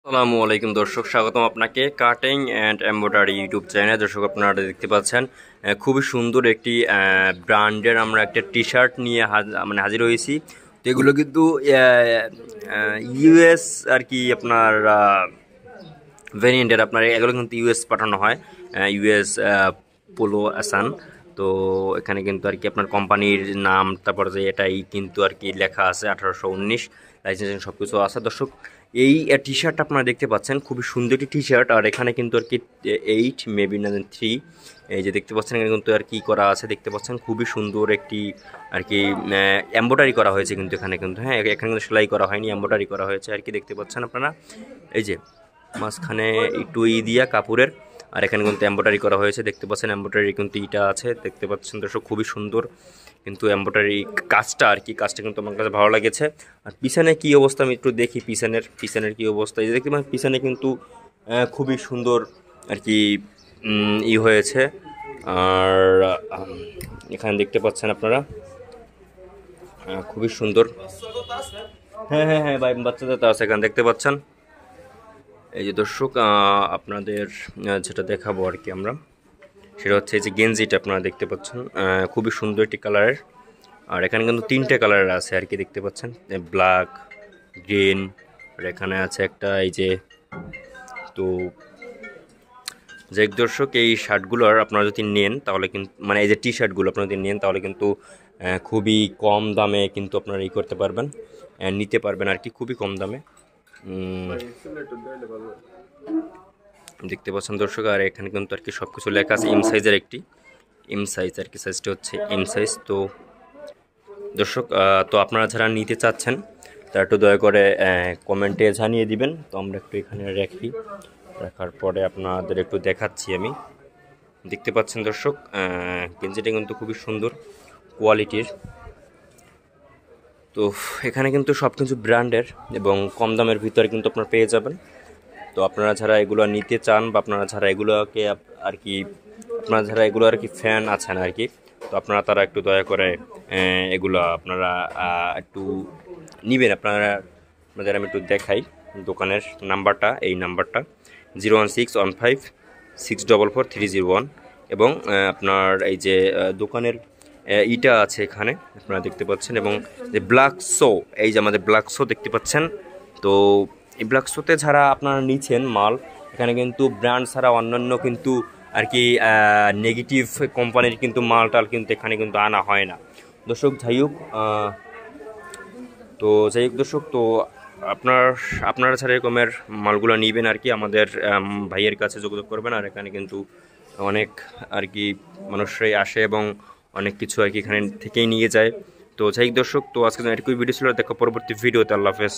আসসালামু আলাইকুম দর্শক, স্বাগতম আপনাকে কাটিং অ্যান্ড এমব্রয়ডারি ইউটিউব চ্যানেলে। দর্শক, আপনারা দেখতে পাচ্ছেন খুবই সুন্দর একটি ব্র্যান্ডের আমরা একটা টি শার্ট নিয়ে হাজির হয়েছি। তো এগুলো কিন্তু ইউএস আর কি আপনার ভেরিয়েন্টের, আপনার এগুলো কিন্তু ইউএস পাঠানো হয়, ইউএস পোলো আসান। তো এখানে কিন্তু আর কি আপনার কোম্পানির নাম, তারপর যে এটাই কিন্তু আর কি লেখা আছে 1819 লাইসেন্স সব কিছু আছে। দর্শক, এই টি শার্ট আপনারা দেখতে পাচ্ছেন, খুবই সুন্দর একটি টি শার্ট। আর এখানে কিন্তু আর কি 8 মেবি না 3, এই যে দেখতে পাচ্ছেন এখানে কিন্তু আর কি করা আছে দেখতে পাচ্ছেন, খুবই সুন্দর একটি আর কি এমব্রয়ডারি করা হয়েছে কিন্তু এখানে কিন্তু, হ্যাঁ এখানে কিন্তু সেলাই করা হয়নি, এমব্রয়ডারি করা হয়েছে আর কি। দেখতে পাচ্ছেন আপনারা, এই যে মাঝখানে একটু দিয়া কাপড়ের, আর এখানে কিন্তু এমব্রয়ডারি করা হয়েছে দেখতে পাচ্ছেন। এমব্রয়ডারি কিন্তু ইটা আছে দেখতে পাচ্ছেন দর্শক, খুবই সুন্দর কিন্তু এমব্রয়ডারি কাজটা আর কি, কাজটা কিন্তু আমার কাছে ভালো লেগেছে। আর পিছনে কি অবস্থা আমি একটু দেখি, পিছনের কি অবস্থা। এই দেখতে পাচ্ছেন পিছনে কিন্তু খুবই সুন্দর আর কি হয়েছে। আর এখানে দেখতে পাচ্ছেন আপনারা খুবই সুন্দর, হ্যাঁ হ্যাঁ হ্যাঁ ভাই, বাচ্চাদের তো আছে এখানে দেখতে পাচ্ছেন। এই যে দর্শক, আপনাদের যেটা দেখাবো আর কি আমরা, সেটা হচ্ছে এই যে গেঞ্জিটা আপনারা দেখতে পাচ্ছেন, খুবই সুন্দর একটি কালারের। আর এখানে কিন্তু 3টে কালারের আছে আর কি, দেখতে পাচ্ছেন ব্ল্যাক, গ্রিন, আর এখানে আছে একটা এই যে। তো যাই দর্শক, এই শার্টগুলোর আপনারা যদি নেন তাহলে কিন্তু, মানে এই যে টি শার্টগুলো আপনারা যদি নেন তাহলে কিন্তু খুবই কম দামে কিন্তু আপনারা করতে পারবেন, নিতে পারবেন আর কি, খুবই কম দামে দেখতে পাচ্ছেন দর্শক। আর এখানে কিন্তু আর কি সব কিছু লেখা আছে, এম সাইজের একটি, এম সাইজ আর কি, সাইজটা হচ্ছে এম সাইজ। তো দর্শক, তো আপনারা যারা নিতে চাচ্ছেন তারা একটু দয়া করে কমেন্টে জানিয়ে দিবেন। তো আমরা একটু এখানে রাখার পরে আপনাদের একটু দেখাচ্ছি আমি। দেখতে পাচ্ছেন দর্শক, গেঞ্জিটা কিন্তু খুবই সুন্দর কোয়ালিটির। তো এখানে কিন্তু সব কিছু ব্র্যান্ডের এবং কম দামের ভিতরে কিন্তু আপনারা পেয়ে যাবেন। তো আপনারা যারা এগুলো নিতে চান, বা আপনারা যারা এগুলোকে আর কি, আপনারা যারা এগুলো আর কি ফ্যান আছেন আর কি, তো আপনারা তারা একটু দয়া করে এগুলো আপনারা একটু নেবেন। আপনাদের আমি একটু দেখাই দোকানের নাম্বারটা, এই নাম্বারটা 01615644301। এবং আপনার এই যে দোকানের ইটা আছে এখানে আপনারা দেখতে পাচ্ছেন, এবং যে ব্ল্যাক শো, এই যে আমাদের ব্ল্যাক শো দেখতে পাচ্ছেন। তো এই ব্ল্যাক শোতে যারা আপনারা নিচ্ছেন মাল, এখানে কিন্তু ব্র্যান্ড ছাড়া অন্যান্য কিন্তু আর কি নেগেটিভ কোম্পানির কিন্তু মালটাল কিন্তু এখানে কিন্তু আনা হয় না দর্শক। যাই হোক দর্শক, তো আপনারা ছাড়া এরকমের মালগুলো নিবেন আর কি, আমাদের ভাইয়ের কাছে যোগাযোগ করবেন। আর এখানে কিন্তু অনেক আর কি মানুষরাই আসে এবং অনেক কিছু আর কি এখানে থেকেই নিয়ে যায়। তো যাই হোক দর্শক, তো আজকে এটুকুই ভিডিও ছিল, দেখা পরবর্তী ভিডিওতে। আল্লাহ হাফেজ।